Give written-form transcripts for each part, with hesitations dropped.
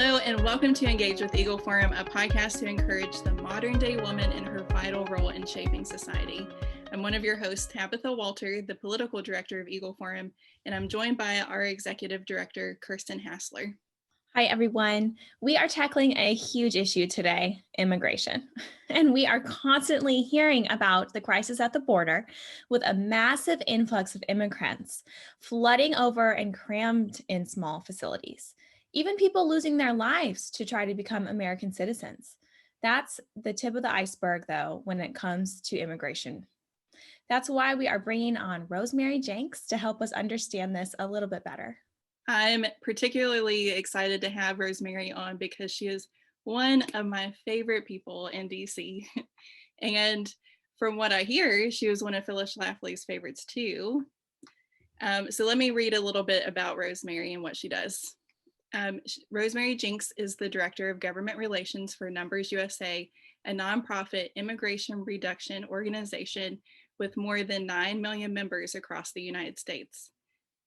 Hello, and welcome to Engage with Eagle Forum, a podcast to encourage the modern day woman in her vital role in shaping society. I'm one of your hosts, Tabitha Walter, the political director of Eagle Forum, and I'm joined by our executive director, Kirsten Hassler. Hi, everyone. We are tackling a huge issue today, immigration. And we are constantly hearing about the crisis at the border with a massive influx of immigrants flooding over and crammed in small facilities. Even people losing their lives to try to become American citizens. That's the tip of the iceberg, though, when it comes to immigration. That's why we are bringing on Rosemary Jenks to help us understand this a little bit better. I'm particularly excited to have Rosemary on because she is one of my favorite people in DC. And from what I hear, she was one of Phyllis Schlafly's favorites too. So let me read a little bit about Rosemary and what she does. Rosemary Jenks is the Director of Government Relations for NumbersUSA, a nonprofit immigration reduction organization with more than 9 million members across the United States.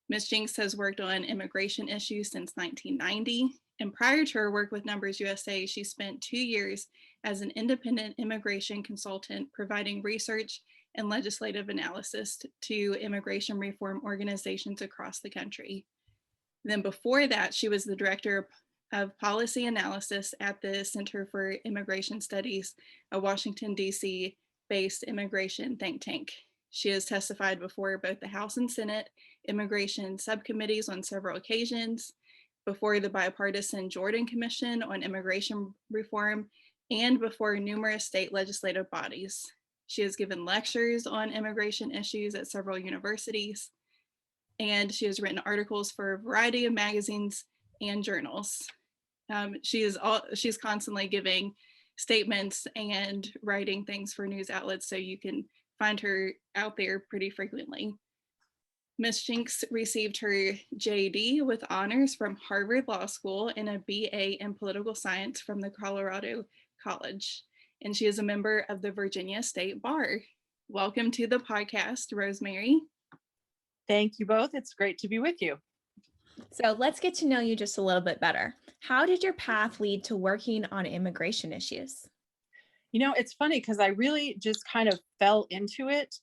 Ms. Jenks has worked on immigration issues since 1990, and prior to her work with NumbersUSA, she spent 2 years as an independent immigration consultant providing research and legislative analysis to immigration reform organizations across the country. Then before that, she was the director of policy analysis at the Center for Immigration Studies, a Washington, D.C. based immigration think tank. She has testified before both the House and Senate immigration subcommittees on several occasions, before the bipartisan Jordan Commission on Immigration Reform, and before numerous state legislative bodies. She has given lectures on immigration issues at several universities, and she has written articles for a variety of magazines and journals. She's constantly giving statements and writing things for news outlets, so you can find her out there pretty frequently. Ms. Jenks received her JD with honors from Harvard Law School and a BA in political science from the Colorado College, and she is a member of the Virginia State Bar. Welcome to the podcast, Rosemary. Thank you both. It's great to be with you. So let's get to know you just a little bit better. How did your path lead to working on immigration issues? You know, it's funny because I really just kind of fell into it.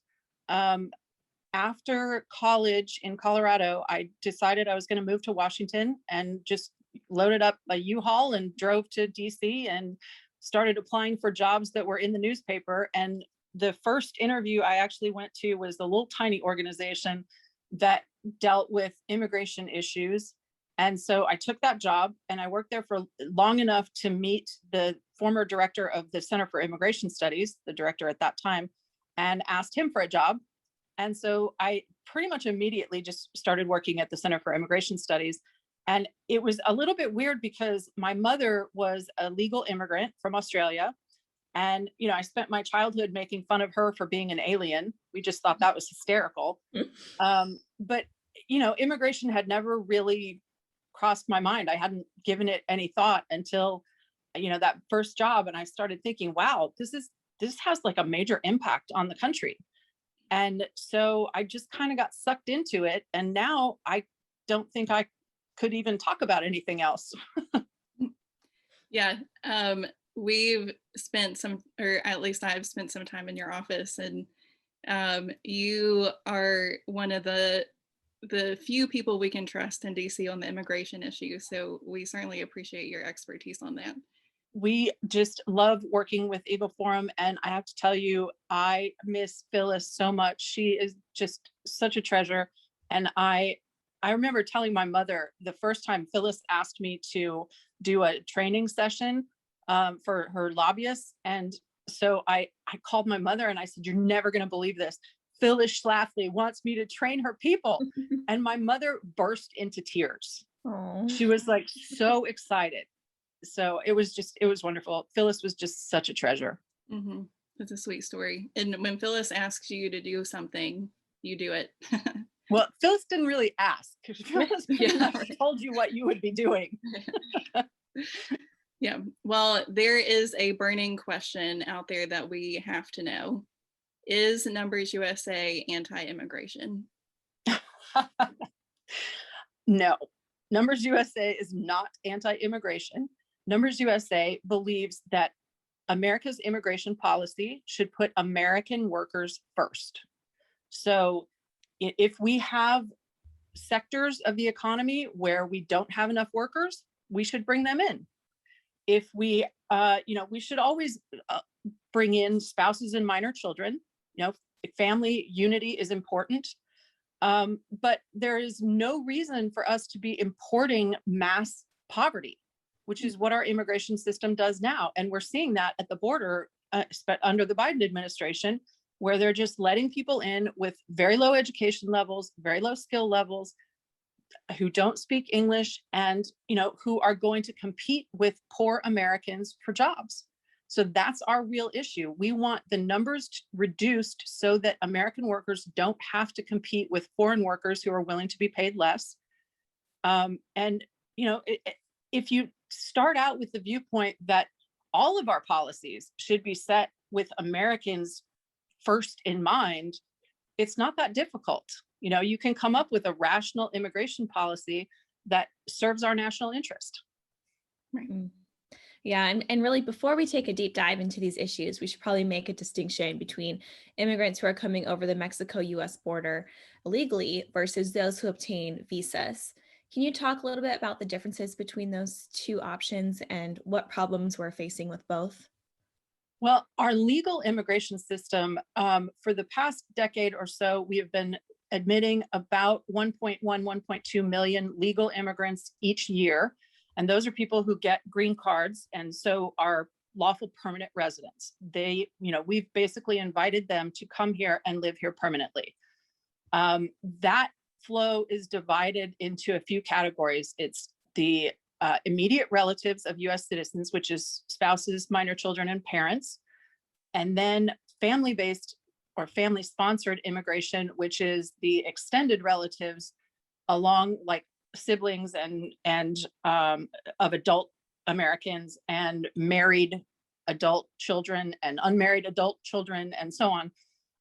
After college in Colorado, I decided I was going to move to Washington and just loaded up a U-Haul and drove to DC and started applying for jobs that were in the newspaper. And the first interview I actually went to was the little tiny organization that dealt with immigration issues. And so I took that job and I worked there for long enough to meet the former director of the Center for Immigration Studies, the director at that time, and asked him for a job. And so I pretty much immediately just started working at the Center for Immigration Studies. And it was a little bit weird because my mother was a legal immigrant from Australia. And, you know, I spent my childhood making fun of her for being an alien. We just thought that was hysterical. But, you know, immigration had never really crossed my mind. I hadn't given it any thought until, you know, that first job. And I started thinking, wow, this has like a major impact on the country. And so I just kind of got sucked into it. And now I don't think I could even talk about anything else. Yeah. We've spent or at least I've spent some time in your office, and you are one of the few people we can trust in DC on the immigration issue. So we certainly appreciate your expertise on that. We just love working with Eagle Forum. And I have to tell you, I miss Phyllis so much. She is just such a treasure. And I remember telling my mother the first time Phyllis asked me to do a training session for her lobbyists. And so I called my mother and I said, "You're never going to believe this. Phyllis Schlafly wants me to train her people." And my mother burst into tears. Aww. She was like so excited. So it was wonderful. Phyllis was just such a treasure. Mm-hmm. It's a sweet story. And when Phyllis asks you to do something, you do it. Well, Phyllis didn't really ask. Phyllis told you what you would be doing. Yeah. Well, there is a burning question out there that we have to know. Is NumbersUSA anti-immigration? No. Numbers USA is not anti-immigration. Numbers USA believes that America's immigration policy should put American workers first. So if we have sectors of the economy where we don't have enough workers, we should bring them in. If we, we should always bring in spouses and minor children. Family unity is important. But there is no reason for us to be importing mass poverty, which is what our immigration system does now. And we're seeing that at the border under the Biden administration, where they're just letting people in with very low education levels, very low skill levels, who don't speak English, and who are going to compete with poor Americans for jobs. So that's our real issue. We want the numbers reduced so that American workers don't have to compete with foreign workers who are willing to be paid less. If you start out with the viewpoint that all of our policies should be set with Americans first in mind, it's not that difficult. You can come up with a rational immigration policy that serves our national interest. Right. Yeah, and really, before we take a deep dive into these issues, we should probably make a distinction between immigrants who are coming over the Mexico-US border illegally versus those who obtain visas. Can you talk a little bit about the differences between those two options and what problems we're facing with both? Well, our legal immigration system, for the past decade or so, we have been admitting about 1.2 million legal immigrants each year. And those are people who get green cards and so are lawful permanent residents. We've basically invited them to come here and live here permanently. That flow is divided into a few categories. It's the immediate relatives of US citizens, which is spouses, minor children, and parents. And then family-based or family-sponsored immigration, which is the extended relatives along like siblings and of adult Americans and married adult children and unmarried adult children and so on.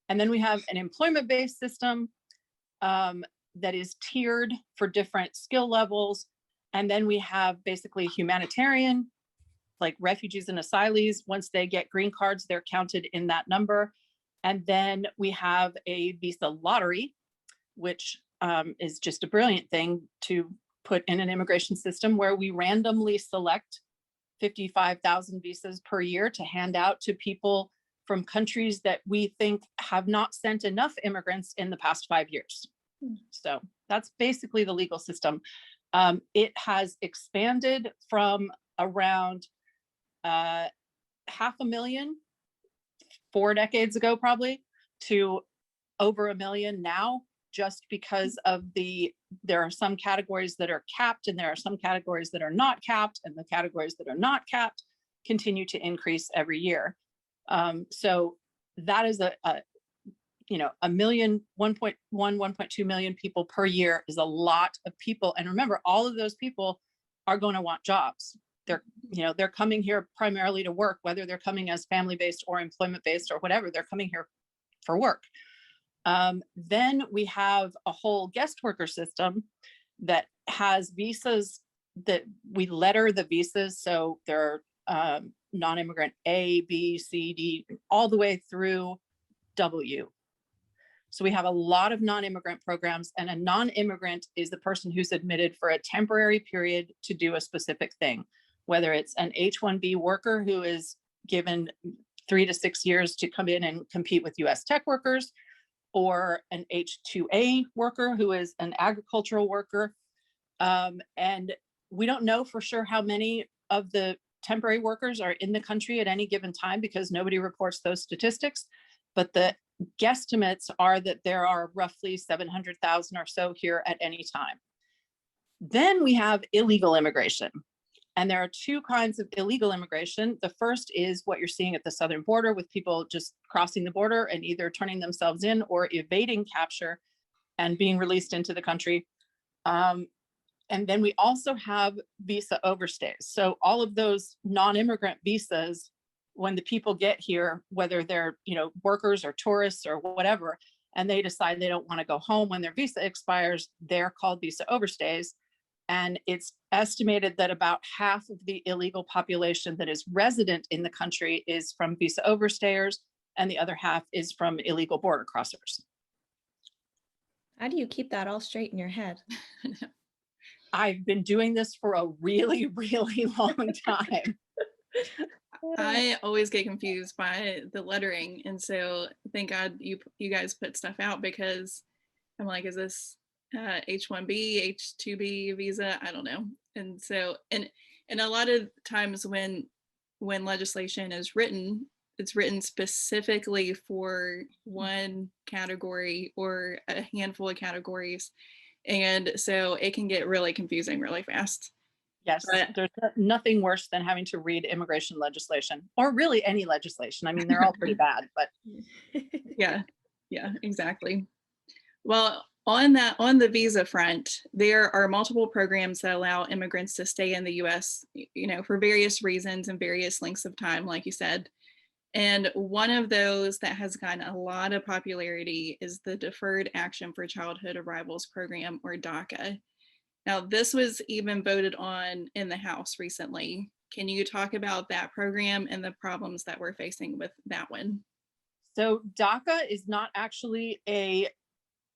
And then we have an employment-based system that is tiered for different skill levels. And then we have basically humanitarian, like refugees and asylees. Once they get green cards, they're counted in that number. And then we have a visa lottery, which is just a brilliant thing to put in an immigration system where we randomly select 55,000 visas per year to hand out to people from countries that we think have not sent enough immigrants in the past 5 years. So that's basically the legal system. It has expanded from around 500,000 4 decades ago, probably, to over 1 million now, just because of there are some categories that are capped and there are some categories that are not capped, and the categories that are not capped continue to increase every year. So that is a million, 1.1, 1.2 million people per year is a lot of people. And remember, all of those people are going to want jobs. They're coming here primarily to work, whether they're coming as family-based or employment-based or whatever, they're coming here for work. Then we have a whole guest worker system that has visas that we letter the visas. So they're non-immigrant A, B, C, D, all the way through W. So we have a lot of non-immigrant programs, and a non-immigrant is the person who's admitted for a temporary period to do a specific thing, whether it's an H-1B worker who is given 3 to 6 years to come in and compete with US tech workers, or an H-2A worker who is an agricultural worker. And we don't know for sure how many of the temporary workers are in the country at any given time because nobody reports those statistics, but the guesstimates are that there are roughly 700,000 or so here at any time. Then we have illegal immigration. And there are two kinds of illegal immigration. The first is what you're seeing at the southern border, with people just crossing the border and either turning themselves in or evading capture and being released into the country. And then we also have visa overstays. So all of those non-immigrant visas, when the people get here, whether they're workers or tourists or whatever, and they decide they don't want to go home when their visa expires, they're called visa overstays. And it's estimated that about half of the illegal population that is resident in the country is from visa overstayers, and the other half is from illegal border crossers. How do you keep that all straight in your head? I've been doing this for a really, really long time. I always get confused by the lettering, and so thank God you guys put stuff out, because I'm like, is this H-1B, H-2B visa? I don't know. And so, and a lot of times when legislation is written, it's written specifically for one category or a handful of categories, and so it can get really confusing really fast. Yes, But there's nothing worse than having to read immigration legislation, or really any legislation. I mean, they're all pretty bad, but yeah, exactly. Well, on the visa front, there are multiple programs that allow immigrants to stay in the US, for various reasons and various lengths of time, like you said. And one of those that has gotten a lot of popularity is the Deferred Action for Childhood Arrivals program, or DACA. Now, this was even voted on in the House recently. Can you talk about that program and the problems that we're facing with that one? so DACA is not actually a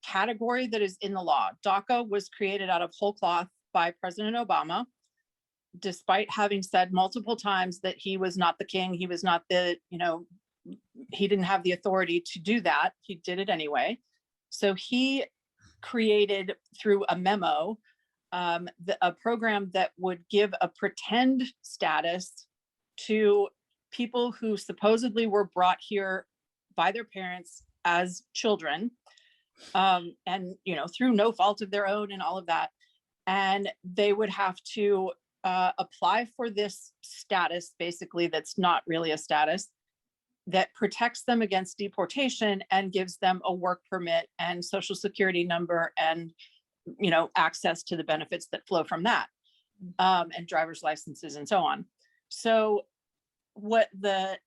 category that is in the law. DACA was created out of whole cloth by President Obama, despite having said multiple times that he was not the king, he was not the, he didn't have the authority to do that. He did it anyway. So he created, through a memo, a program that would give a pretend status to people who supposedly were brought here by their parents as children, and through no fault of their own and all of that. And they would have to apply for this status, basically, that's not really a status, that protects them against deportation and gives them a work permit and social security number and access to the benefits that flow from that, and driver's licenses and so on. So what that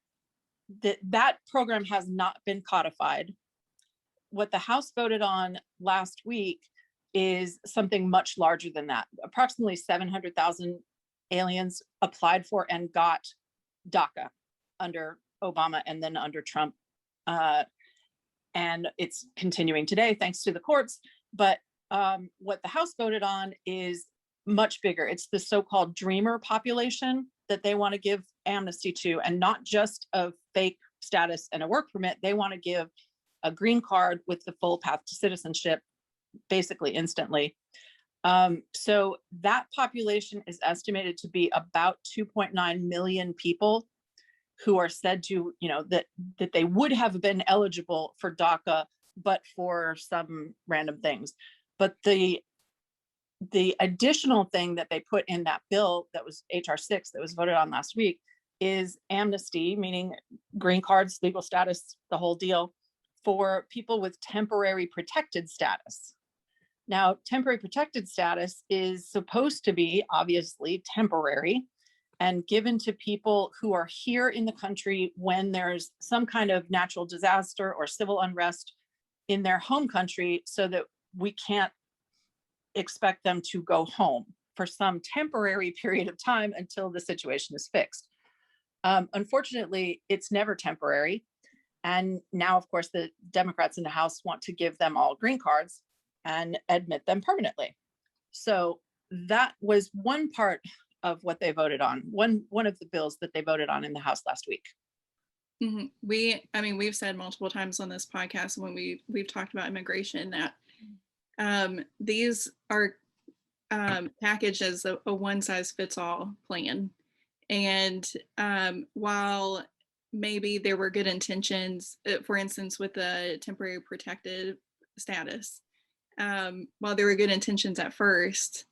program has not been codified. What the House voted on last week is something much larger than that. Approximately 700,000 aliens applied for and got DACA under Obama and then under Trump. And it's continuing today, thanks to the courts. But what the House voted on is much bigger. It's the so-called dreamer population that they want to give amnesty to, and not just a fake status and a work permit. They want to give a green card with the full path to citizenship, basically instantly. So that population is estimated to be about 2.9 million people who are said to, that they would have been eligible for DACA, but for some random things. But the additional thing that they put in that bill, that was HR 6, that was voted on last week, is amnesty, meaning green cards, legal status, the whole deal, for people with temporary protected status. Now, temporary protected status is supposed to be obviously temporary and given to people who are here in the country when there's some kind of natural disaster or civil unrest in their home country, so that we can't expect them to go home for some temporary period of time until the situation is fixed. Unfortunately, it's never temporary. And now, of course, the Democrats in the House want to give them all green cards and admit them permanently. So that was one part of what they voted on, one of the bills that they voted on in the House last week. Mm-hmm. We've said multiple times on this podcast when we've talked about immigration that these are packaged as a one-size-fits-all plan. And while maybe there were good intentions, for instance, with the temporary protected status, while there were good intentions at first,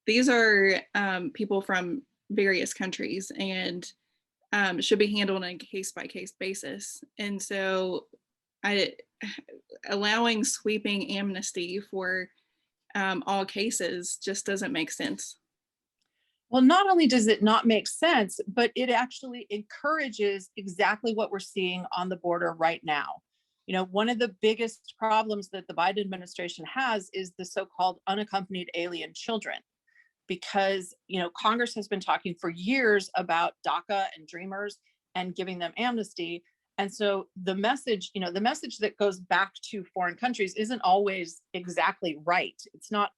these are people from various countries and should be handled on a case-by-case basis. And so allowing sweeping amnesty for all cases just doesn't make sense. Well, not only does it not make sense, but it actually encourages exactly what we're seeing on the border right now. One of the biggest problems that the Biden administration has is the so-called unaccompanied alien children. because, Congress has been talking for years about DACA and Dreamers and giving them amnesty. And so the message that goes back to foreign countries isn't always exactly right. It's not,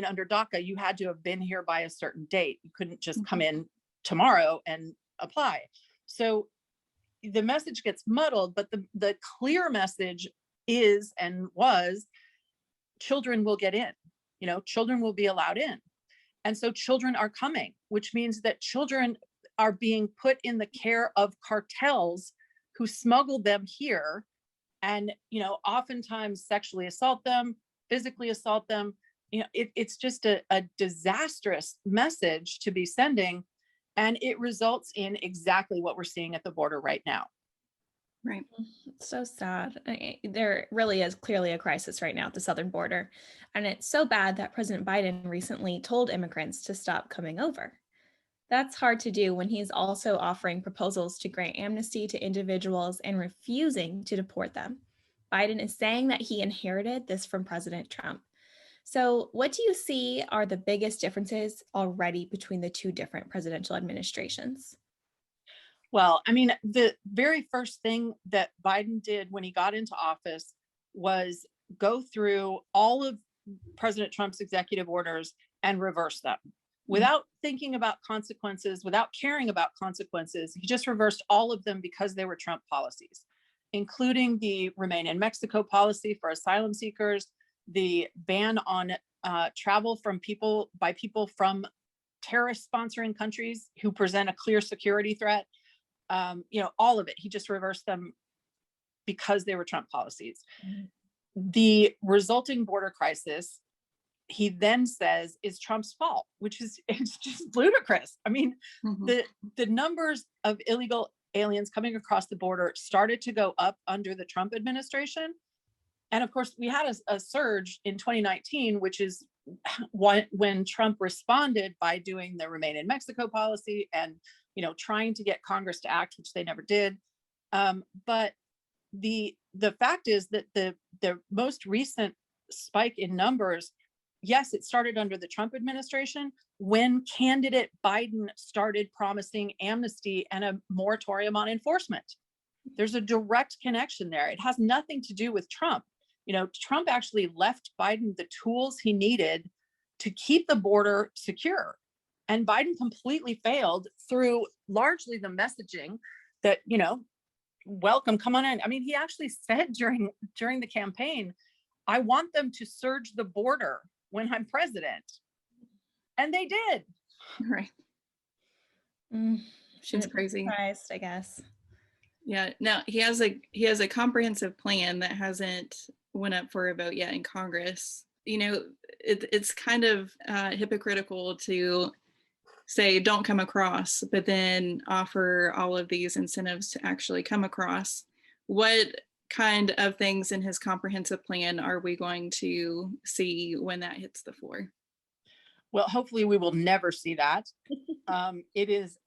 under DACA, you had to have been here by a certain date. You couldn't just come in tomorrow and apply. So the message gets muddled, but the clear message is and was children will get in, children will be allowed in. And so children are coming, which means that children are being put in the care of cartels who smuggled them here and, oftentimes sexually assault them, physically assault them. It's just a disastrous message to be sending. And it results in exactly what we're seeing at the border right now. Right. It's so sad. There really is clearly a crisis right now at the southern border. And it's so bad that President Biden recently told immigrants to stop coming over. That's hard to do when he's also offering proposals to grant amnesty to individuals and refusing to deport them. Biden is saying that he inherited this from President Trump. So what do you see are the biggest differences already between the two different presidential administrations? Well, the very first thing that Biden did when he got into office was go through all of President Trump's executive orders and reverse them without thinking about consequences, without caring about consequences. He just reversed all of them because they were Trump policies, including the Remain in Mexico policy for asylum seekers, the ban on travel by people from terrorist sponsoring countries who present a clear security threat. All of it. He just reversed them because they were Trump policies. The resulting border crisis, he then says, is Trump's fault, which is it's just ludicrous. The numbers of illegal aliens coming across the border started to go up under the Trump administration. And of course, we had a surge in 2019, which is when Trump responded by doing the Remain in Mexico policy and trying to get Congress to act, which they never did. But the fact is that the most recent spike in numbers, yes, it started under the Trump administration when candidate Biden started promising amnesty and a moratorium on enforcement. There's a direct connection there. It has nothing to do with Trump. Trump actually left Biden the tools he needed to keep the border secure. And Biden completely failed through largely the messaging that, welcome, come on in. He actually said during the campaign, I want them to surge the border when I'm president. And they did. Right. Shouldn't It's crazy. be surprised, I guess. Yeah. Now he has a comprehensive plan that hasn't went up for a vote yet in Congress. It's kind of hypocritical to say don't come across, but then offer all of these incentives to actually come across. What kind of things in his comprehensive plan are we going to see when that hits the floor? Well, hopefully we will never see that. It is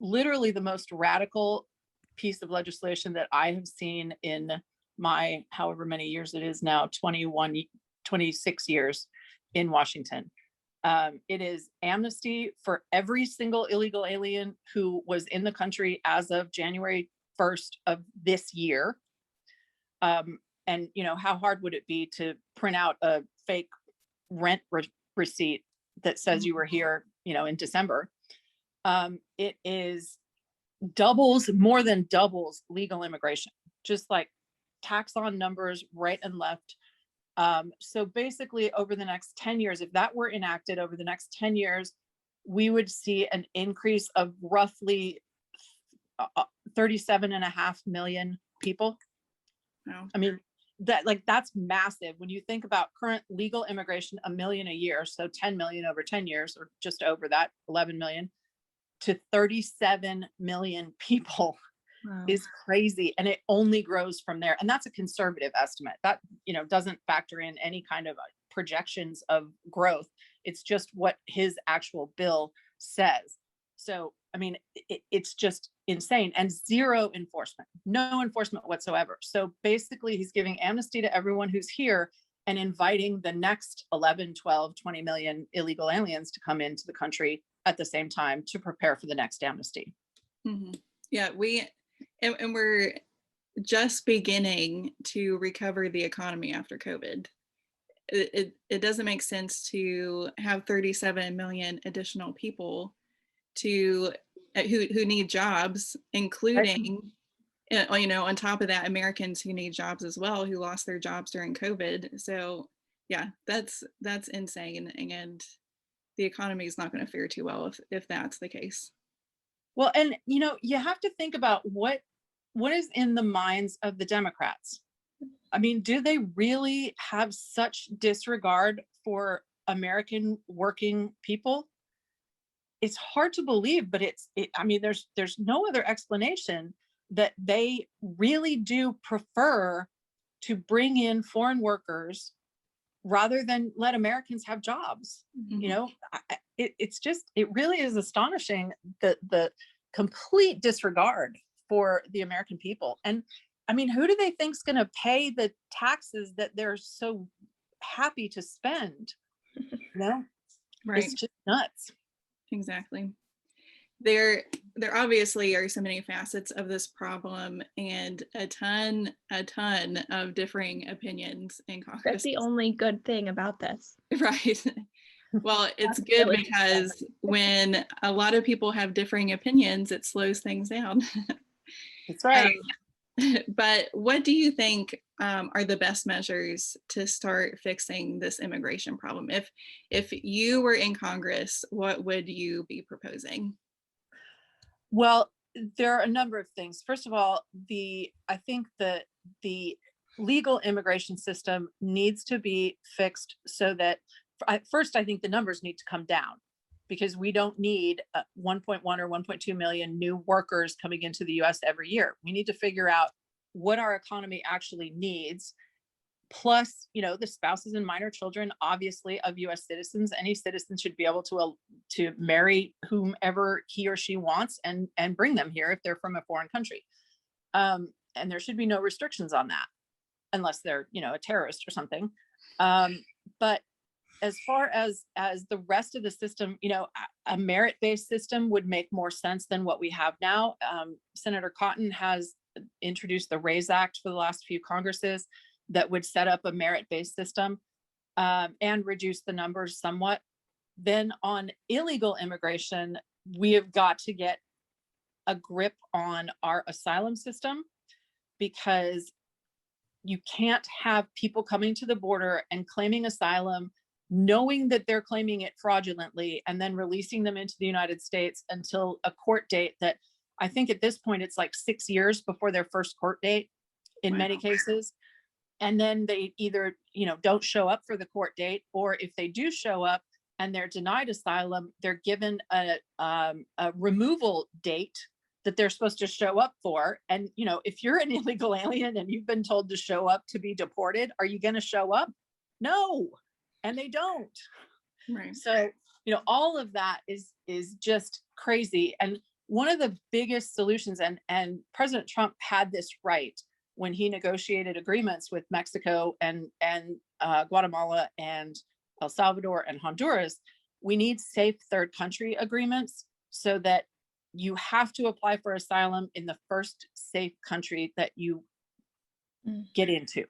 literally the most radical piece of legislation that I have seen in my, however many years it is now, 26 years in Washington. It is amnesty for every single illegal alien who was in the country as of January 1st of this year. And how hard would it be to print out a fake rent receipt that says you were here, in December? It is more than doubles legal immigration, just like tax on numbers right and left. So basically over the next 10 years, if that were enacted over the next 10 years, we would see an increase of roughly 37.5 million people. Wow. That's massive. When you think about current legal immigration, 1 million a year, so 10 million over 10 years, or just over that, 11 million to 37 million people. Wow. Is crazy. And it only grows from there. And that's a conservative estimate. That, doesn't factor in any kind of projections of growth. It's just what his actual bill says. So, it's just insane, and zero enforcement, no enforcement whatsoever. So basically he's giving amnesty to everyone who's here and inviting the next 11, 12, 20 million illegal aliens to come into the country at the same time to prepare for the next amnesty. Mm-hmm. Yeah, and we're just beginning to recover the economy after COVID. It doesn't make sense to have 37 million additional people who need jobs, including, on top of that, Americans who need jobs as well, who lost their jobs during COVID. So yeah, that's insane. And the economy is not going to fare too well if that's the case. Well, and you have to think about what is in the minds of the Democrats. I mean, do they really have such disregard for American working people? It's hard to believe, but I mean, there's no other explanation that they really do prefer to bring in foreign workers rather than let Americans have jobs. Mm-hmm. It really is astonishing, the complete disregard for the American people. And I mean, who do they think's going to pay the taxes that they're so happy to spend? Right. It's just nuts. Exactly. There obviously are so many facets of this problem, and a ton of differing opinions in Congress. That's the only good thing about this. Right. Well, it's good because when a lot of people have differing opinions, it slows things down. That's right. But what do you think are the best measures to start fixing this immigration problem? If you were in Congress, what would you be proposing? Well, there are a number of things. First of all, I think that the legal immigration system needs to be fixed so that, first, I think the numbers need to come down, because we don't need 1.1 or 1.2 million new workers coming into the US every year. We need to figure out what our economy actually needs. Plus, the spouses and minor children, obviously, of US citizens. Any citizen should be able to marry whomever he or she wants and bring them here if they're from a foreign country. And there should be no restrictions on that, unless they're, a terrorist or something. But as far as the rest of the system, a merit-based system would make more sense than what we have now. Senator Cotton has introduced the RAISE Act for the last few Congresses that would set up a merit-based system and reduce the numbers somewhat. Then on illegal immigration, we have got to get a grip on our asylum system, because you can't have people coming to the border and claiming asylum, knowing that they're claiming it fraudulently, and then releasing them into the United States until a court date that I think at this point it's like 6 years before their first court date in many cases. And then they either, don't show up for the court date, or if they do show up and they're denied asylum, they're given a removal date that they're supposed to show up for. And, if you're an illegal alien and you've been told to show up to be deported, are you going to show up? No. And they don't. Right. So, all of that is just crazy. And one of the biggest solutions, and President Trump had this right when he negotiated agreements with Mexico and Guatemala and El Salvador and Honduras, we need safe third country agreements so that you have to apply for asylum in the first safe country that you get into.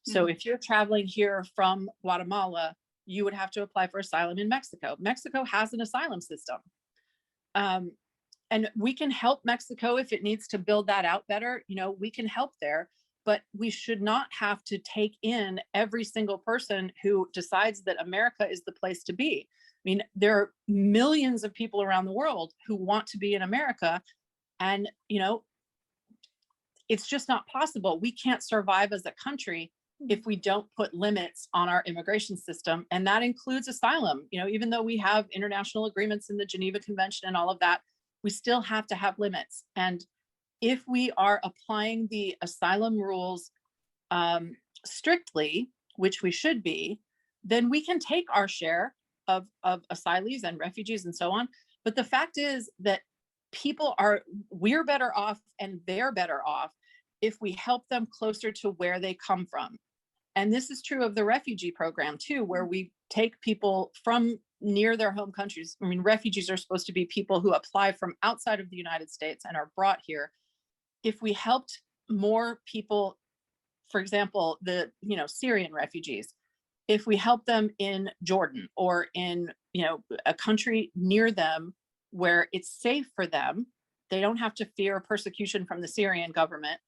So if you're traveling here from Guatemala, you would have to apply for asylum in Mexico. Mexico has an asylum system. And we can help Mexico if it needs to build that out better. We can help there, but we should not have to take in every single person who decides that America is the place to be. I mean, there are millions of people around the world who want to be in America, and, it's just not possible. We can't survive as a country if we don't put limits on our immigration system. And that includes asylum. Even though we have international agreements in the Geneva Convention and all of that, we still have to have limits. And if we are applying the asylum rules strictly, which we should be, then we can take our share of asylees and refugees and so on. But the fact is that we're better off and they're better off if we help them closer to where they come from. And this is true of the refugee program too, where we take people from near their home countries. I mean, refugees are supposed to be people who apply from outside of the United States and are brought here. If we helped more people, for example, the Syrian refugees, if we help them in Jordan or in a country near them where it's safe for them, they don't have to fear persecution from the Syrian government.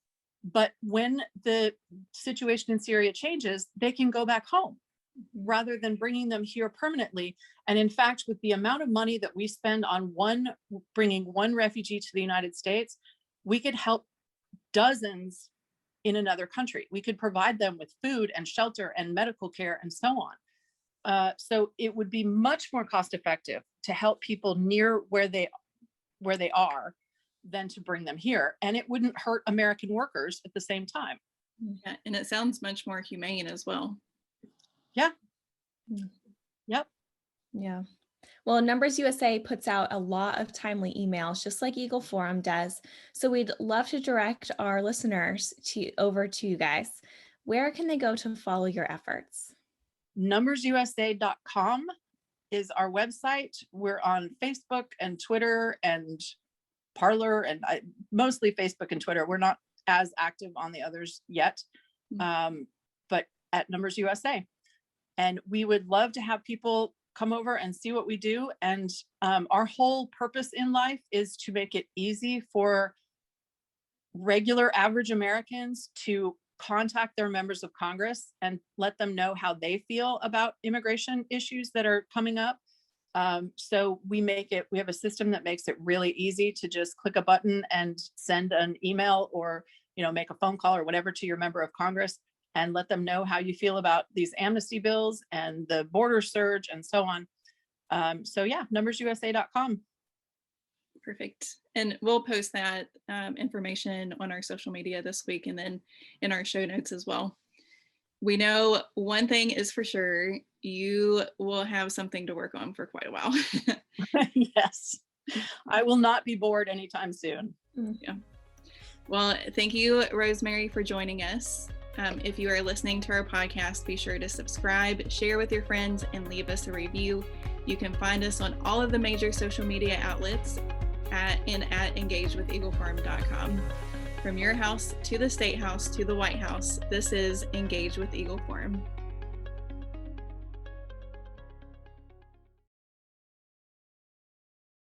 But when the situation in Syria changes, they can go back home rather than bringing them here permanently. And in fact, with the amount of money that we spend on bringing one refugee to the United States, we could help dozens in another country. We could provide them with food and shelter and medical care and so on. So it would be much more cost effective to help people near where they are than to bring them here. And it wouldn't hurt American workers at the same time. Yeah, and it sounds much more humane as well. Yeah. Yep. Yeah. Well, NumbersUSA puts out a lot of timely emails, just like Eagle Forum does. So we'd love to direct our listeners over to you guys. Where can they go to follow your efforts? NumbersUSA.com is our website. We're on Facebook and Twitter and Parler, and mostly Facebook and Twitter. We're not as active on the others yet, but at NumbersUSA. And we would love to have people come over and see what we do. And our whole purpose in life is to make it easy for regular average Americans to contact their members of Congress and let them know how they feel about immigration issues that are coming up. So we have a system that makes it really easy to just click a button and send an email or, make a phone call or whatever to your member of Congress and let them know how you feel about these amnesty bills and the border surge and so on. So yeah, NumbersUSA.com. Perfect. And we'll post that information on our social media this week and then in our show notes as well. We know one thing is for sure, you will have something to work on for quite a while. Yes, I will not be bored anytime soon. Yeah. Well, thank you, Rosemary, for joining us. If you are listening to our podcast, be sure to subscribe, share with your friends, and leave us a review. You can find us on all of the major social media outlets at engagewitheagleforum.com. From your house to the State House to the White House, this is Engage with Eagle Forum.